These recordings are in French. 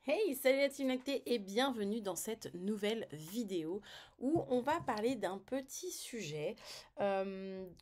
Hey, salut la team lactée et bienvenue dans cette nouvelle vidéo où on va parler d'un petit sujet que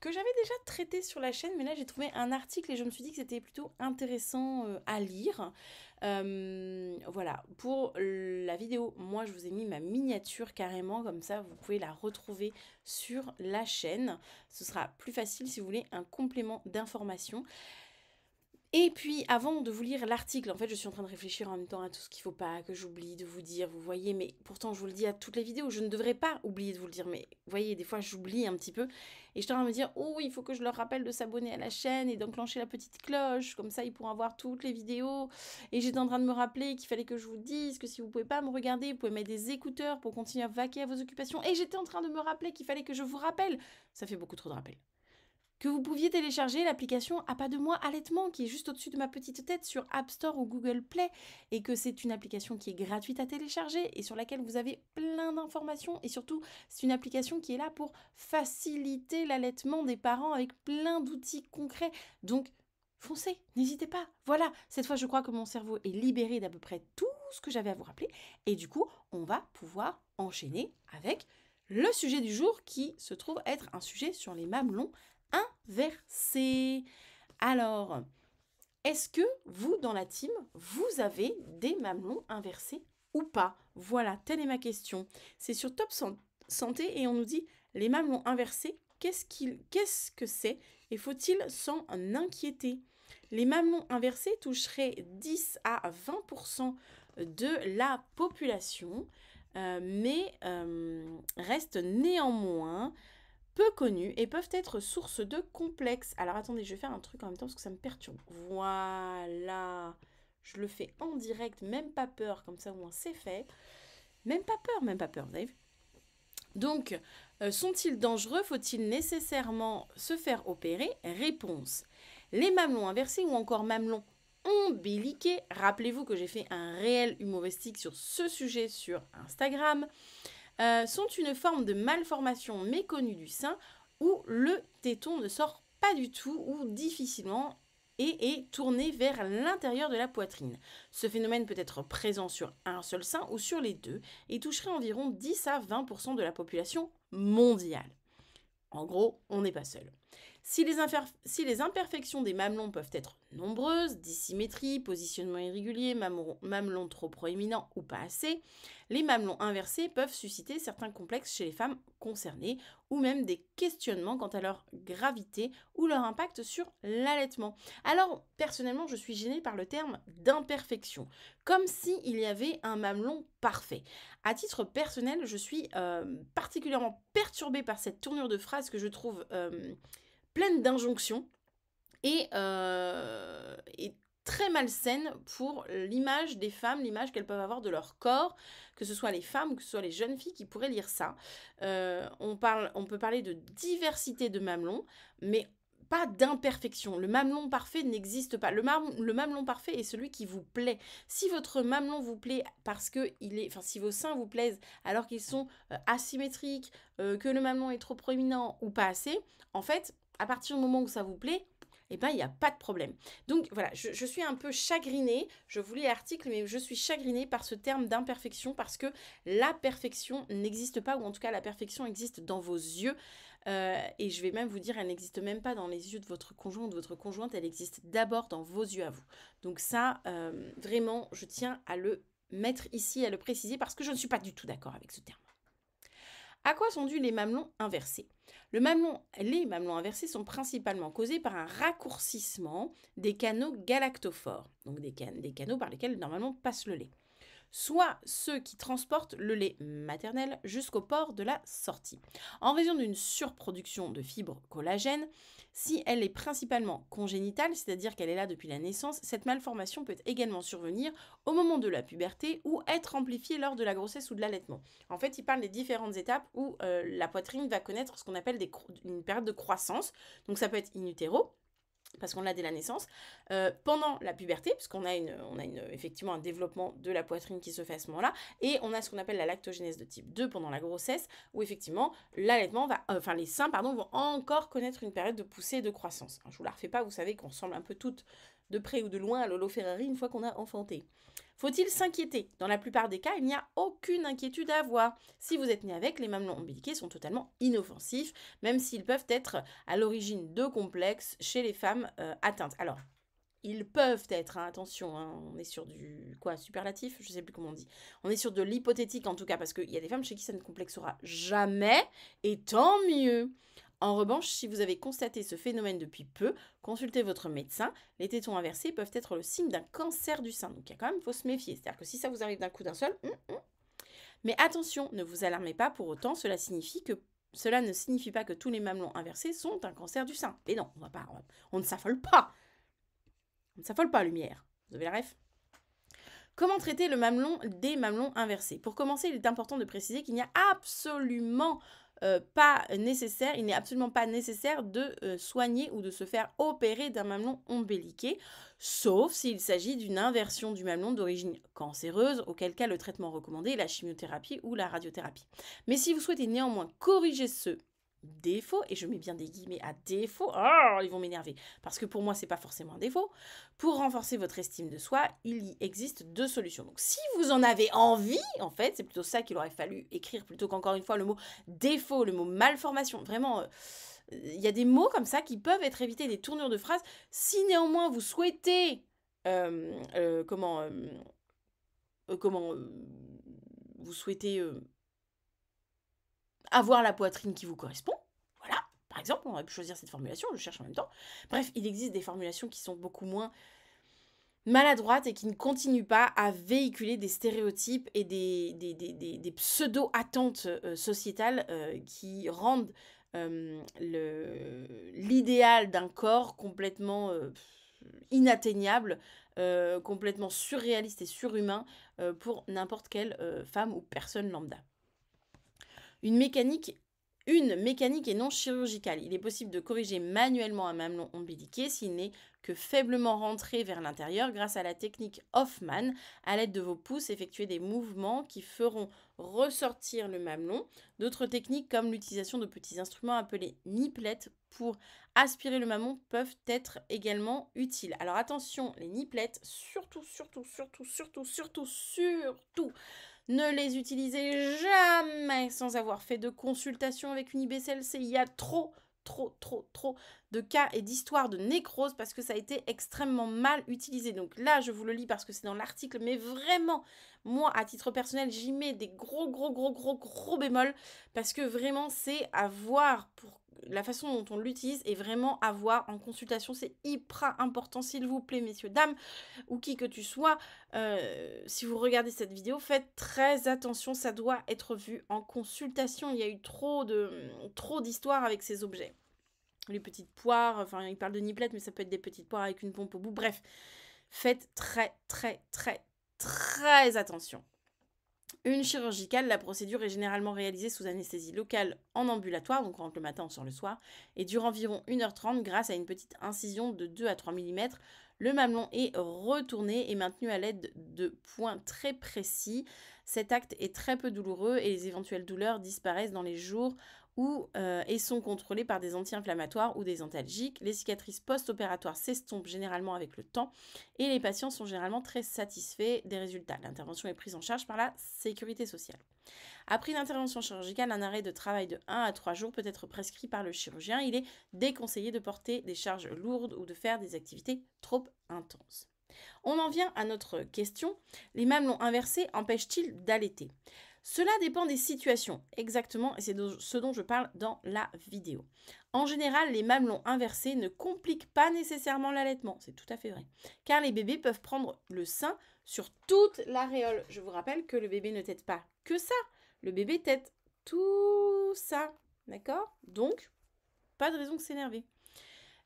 j'avais déjà traité sur la chaîne, mais là j'ai trouvé un article et je me suis dit que c'était plutôt intéressant à lire. Voilà, pour la vidéo, moi je vous ai mis ma miniature carrément, comme ça vous pouvez la retrouver sur la chaîne. Ce sera plus facile si vous voulez un complément d'information. Et puis, avant de vous lire l'article, en fait, je suis en train de réfléchir en même temps à tout ce qu'il ne faut pas que j'oublie de vous dire, vous voyez, mais pourtant, je vous le dis à toutes les vidéos, je ne devrais pas oublier de vous le dire, mais vous voyez, des fois, j'oublie un petit peu, et je suis en train de me dire, oh, il faut que je leur rappelle de s'abonner à la chaîne et d'enclencher la petite cloche, comme ça, ils pourront voir toutes les vidéos, et j'étais en train de me rappeler qu'il fallait que je vous dise que si vous ne pouvez pas me regarder, vous pouvez mettre des écouteurs pour continuer à vaquer à vos occupations, et j'étais en train de me rappeler qu'il fallait que je vous rappelle, ça fait beaucoup trop de rappels, que vous pouviez télécharger l'application À pas de moi allaitement qui est juste au-dessus de ma petite tête sur App Store ou Google Play et que c'est une application qui est gratuite à télécharger et sur laquelle vous avez plein d'informations et surtout c'est une application qui est là pour faciliter l'allaitement des parents avec plein d'outils concrets. Donc foncez, n'hésitez pas. Voilà, cette fois je crois que mon cerveau est libéré d'à peu près tout ce que j'avais à vous rappeler et du coup on va pouvoir enchaîner avec le sujet du jour qui se trouve être un sujet sur les mamelons inversé. Alors, est-ce que vous, dans la team, vous avez des mamelons inversés ou pas? Voilà, telle est ma question. C'est sur Top Santé et on nous dit les mamelons inversés, qu'est-ce que c'est et faut-il s'en inquiéter? Les mamelons inversés toucheraient 10 à 20% de la population, mais restent néanmoins peu connus et peuvent être source de complexes. Alors attendez, je vais faire un truc en même temps parce que ça me perturbe. Voilà. Je le fais en direct, même pas peur, comme ça au moins c'est fait. Même pas peur, vous avez vu. Donc, sont-ils dangereux? Faut-il nécessairement se faire opérer? Réponse. Les mamelons inversés ou encore mamelons ombiliqués, rappelez-vous que j'ai fait un réel humoristique sur ce sujet sur Instagram, sont une forme de malformation méconnue du sein où le téton ne sort pas du tout ou difficilement et est tourné vers l'intérieur de la poitrine. Ce phénomène peut être présent sur un seul sein ou sur les deux et toucherait environ 10 à 20% de la population mondiale. En gros, on n'est pas seul. Si les imperfections des mamelons peuvent être nombreuses, dissymétrie, positionnement irrégulier, mamelons trop proéminents ou pas assez, les mamelons inversés peuvent susciter certains complexes chez les femmes concernées ou même des questionnements quant à leur gravité ou leur impact sur l'allaitement. Alors, personnellement, je suis gênée par le terme d'imperfection, comme s'il y avait un mamelon parfait. À titre personnel, je suis particulièrement perturbée par cette tournure de phrase que je trouve pleine d'injonctions et très malsaine pour l'image des femmes, l'image qu'elles peuvent avoir de leur corps, que ce soit les femmes ou que ce soit les jeunes filles qui pourraient lire ça. On peut parler de diversité de mamelons, mais pas d'imperfection. Le mamelon parfait n'existe pas. Le mamelon parfait est celui qui vous plaît. Si votre mamelon vous plaît parce que si vos seins vous plaisent alors qu'ils sont asymétriques, que le mamelon est trop proéminent ou pas assez, en fait, à partir du moment où ça vous plaît, eh ben, il n'y a pas de problème. Donc voilà, je suis un peu chagrinée, je vous lis l'article, mais je suis chagrinée par ce terme d'imperfection parce que la perfection n'existe pas, ou en tout cas la perfection existe dans vos yeux. Et je vais même vous dire, elle n'existe même pas dans les yeux de votre conjoint ou de votre conjointe, elle existe d'abord dans vos yeux à vous. Donc ça, vraiment, je tiens à le mettre ici, à le préciser, parce que je ne suis pas du tout d'accord avec ce terme. À quoi sont dus les mamelons inversés? Les mamelons inversés sont principalement causés par un raccourcissement des canaux galactophores, donc des canaux par lesquels normalement passe le lait, soit ceux qui transportent le lait maternel jusqu'au port de la sortie. En raison d'une surproduction de fibres collagène, si elle est principalement congénitale, c'est-à-dire qu'elle est là depuis la naissance, cette malformation peut également survenir au moment de la puberté ou être amplifiée lors de la grossesse ou de l'allaitement. En fait, il parle des différentes étapes où la poitrine va connaître ce qu'on appelle une période de croissance. Donc ça peut être in utero, parce qu'on l'a dès la naissance, pendant la puberté, parce qu'on a, effectivement un développement de la poitrine qui se fait à ce moment-là, et on a ce qu'on appelle la lactogénèse de type 2 pendant la grossesse, où effectivement les seins vont encore connaître une période de poussée et de croissance. Alors, je vous la refais pas, vous savez qu'on ressemble un peu toutes de près ou de loin à Lolo Ferrari une fois qu'on a enfanté. Faut-il s'inquiéter? Dans la plupart des cas, il n'y a aucune inquiétude à avoir. Si vous êtes né avec, les mamelons ombiliqués sont totalement inoffensifs, même s'ils peuvent être à l'origine de complexes chez les femmes atteintes. Alors, ils peuvent être, hein, attention, hein, on est sur du superlatif, je ne sais plus comment on dit. On est sur de l'hypothétique en tout cas, parce qu'il y a des femmes chez qui ça ne complexera jamais, et tant mieux. En revanche, si vous avez constaté ce phénomène depuis peu, consultez votre médecin. Les tétons inversés peuvent être le signe d'un cancer du sein. Donc il y a quand même, il faut se méfier. C'est-à-dire que si ça vous arrive d'un coup d'un seul, Mais attention, ne vous alarmez pas pour autant, cela ne signifie pas que tous les mamelons inversés sont un cancer du sein. Et non, on ne s'affole pas. On ne s'affole pas, lumière. Vous avez la ref? Comment traiter des mamelons inversés? Pour commencer, il est important de préciser qu'il n'y a absolument pas nécessaire, il n'est absolument pas nécessaire de soigner ou de se faire opérer d'un mamelon ombiliqué, sauf s'il s'agit d'une inversion du mamelon d'origine cancéreuse, auquel cas le traitement recommandé est la chimiothérapie ou la radiothérapie. Mais si vous souhaitez néanmoins corriger ce défaut, et je mets bien des guillemets à défaut, ils vont m'énerver, parce que pour moi c'est pas forcément un défaut, pour renforcer votre estime de soi, il y existe 2 solutions. Donc si vous en avez envie, en fait, c'est plutôt ça qu'il aurait fallu écrire, plutôt qu'encore une fois le mot défaut, le mot malformation, vraiment, il y a des mots comme ça qui peuvent être évités, des tournures de phrases. Si néanmoins vous souhaitez, vous souhaitez avoir la poitrine qui vous correspond, voilà, par exemple, on aurait pu choisir cette formulation, je cherche en même temps. Bref, il existe des formulations qui sont beaucoup moins maladroites et qui ne continuent pas à véhiculer des stéréotypes et des pseudo-attentes sociétales qui rendent l'idéal d'un corps complètement inatteignable, complètement surréaliste et surhumain pour n'importe quelle femme ou personne lambda. Une mécanique et non chirurgicale. Il est possible de corriger manuellement un mamelon ombiliqué s'il n'est que faiblement rentré vers l'intérieur grâce à la technique Hoffman. À l'aide de vos pouces, effectuez des mouvements qui feront ressortir le mamelon. D'autres techniques comme l'utilisation de petits instruments appelés nipplettes pour aspirer le mamelon peuvent être également utiles. Alors attention, les nipplettes, surtout, ne les utilisez jamais sans avoir fait de consultation avec une IBCLC. Il y a trop de cas et d'histoires de nécrose parce que ça a été extrêmement mal utilisé. Donc là, je vous le lis parce que c'est dans l'article, mais vraiment, moi, à titre personnel, j'y mets des gros bémols parce que vraiment, c'est à voir pour la façon dont on l'utilise et vraiment à voir en consultation. C'est hyper important, s'il vous plaît, messieurs, dames, ou qui que tu sois. Si vous regardez cette vidéo, faites très attention, ça doit être vu en consultation. Il y a eu trop d'histoires avec ces objets. Les petites poires, enfin il parle de nipplettes, mais ça peut être des petites poires avec une pompe au bout. Bref, faites très attention. Une chirurgicale, la procédure est généralement réalisée sous anesthésie locale en ambulatoire, donc on rentre le matin, on sort le soir, et dure environ 1h30 grâce à une petite incision de 2 à 3 mm. Le mamelon est retourné et maintenu à l'aide de points très précis. Cet acte est très peu douloureux et les éventuelles douleurs disparaissent dans les jours et sont contrôlées par des anti-inflammatoires ou des antalgiques. Les cicatrices post-opératoires s'estompent généralement avec le temps et les patients sont généralement très satisfaits des résultats. L'intervention est prise en charge par la sécurité sociale. Après une intervention chirurgicale, un arrêt de travail de 1 à 3 jours peut être prescrit par le chirurgien. Il est déconseillé de porter des charges lourdes ou de faire des activités trop intenses. On en vient à notre question. Les mamelons inversés empêchent-ils d'allaiter ? Cela dépend des situations, exactement, et c'est de ce dont je parle dans la vidéo. En général, les mamelons inversés ne compliquent pas nécessairement l'allaitement, c'est tout à fait vrai, car les bébés peuvent prendre le sein sur toute l'aréole. Je vous rappelle que le bébé ne tète pas que ça, le bébé tète tout ça, d'accord? Donc, pas de raison de s'énerver.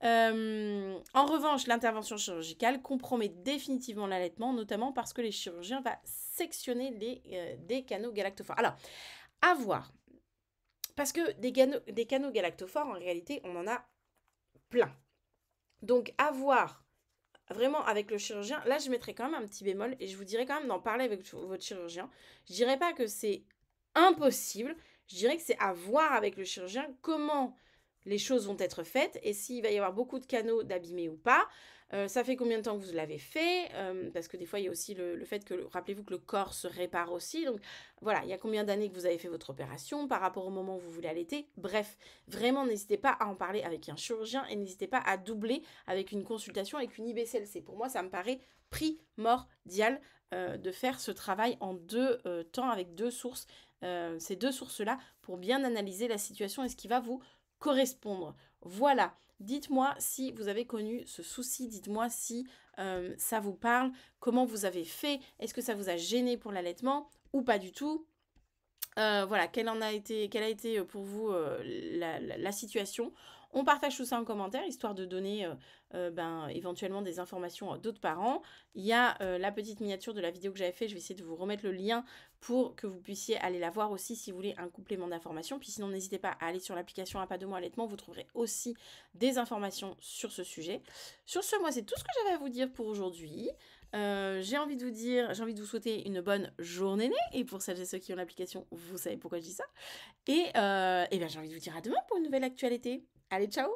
En revanche, l'intervention chirurgicale compromet définitivement l'allaitement, notamment parce que les chirurgiens vont sectionner des canaux galactophores. Alors, à voir. Parce que des canaux galactophores, en réalité, on en a plein. Donc, à voir vraiment avec le chirurgien. Là, je mettrai quand même un petit bémol et je vous dirais quand même d'en parler avec votre chirurgien. Je ne dirais pas que c'est impossible. Je dirais que c'est à voir avec le chirurgien comment les choses vont être faites et s'il va y avoir beaucoup de canaux d'abîmés ou pas. Ça fait combien de temps que vous l'avez fait? Parce que des fois, il y a aussi le fait que, rappelez-vous que le corps se répare aussi. Donc voilà, il y a combien d'années que vous avez fait votre opération par rapport au moment où vous voulez allaiter? Bref, vraiment, n'hésitez pas à en parler avec un chirurgien et n'hésitez pas à doubler avec une consultation avec une IBCLC. Pour moi, ça me paraît primordial de faire ce travail en deux temps avec deux sources. Ces deux sources-là pour bien analyser la situation et ce qui va vous correspondre. Voilà. Dites-moi si vous avez connu ce souci, dites-moi si ça vous parle, comment vous avez fait, est-ce que ça vous a gêné pour l'allaitement ou pas du tout. Voilà, quelle a été pour vous la situation. On partage tout ça en commentaire, histoire de donner éventuellement des informations à d'autres parents. Il y a la petite miniature de la vidéo que j'avais fait, je vais essayer de vous remettre le lien pour que vous puissiez aller la voir aussi si vous voulez un complément d'information. Puis sinon, n'hésitez pas à aller sur l'application À pas de mots allaitement, vous trouverez aussi des informations sur ce sujet. Sur ce, moi, c'est tout ce que j'avais à vous dire pour aujourd'hui. J'ai envie de vous souhaiter une bonne journée. Et pour celles et ceux qui ont l'application, vous savez pourquoi je dis ça. Et bien, j'ai envie de vous dire à demain pour une nouvelle actualité. Allez, ciao!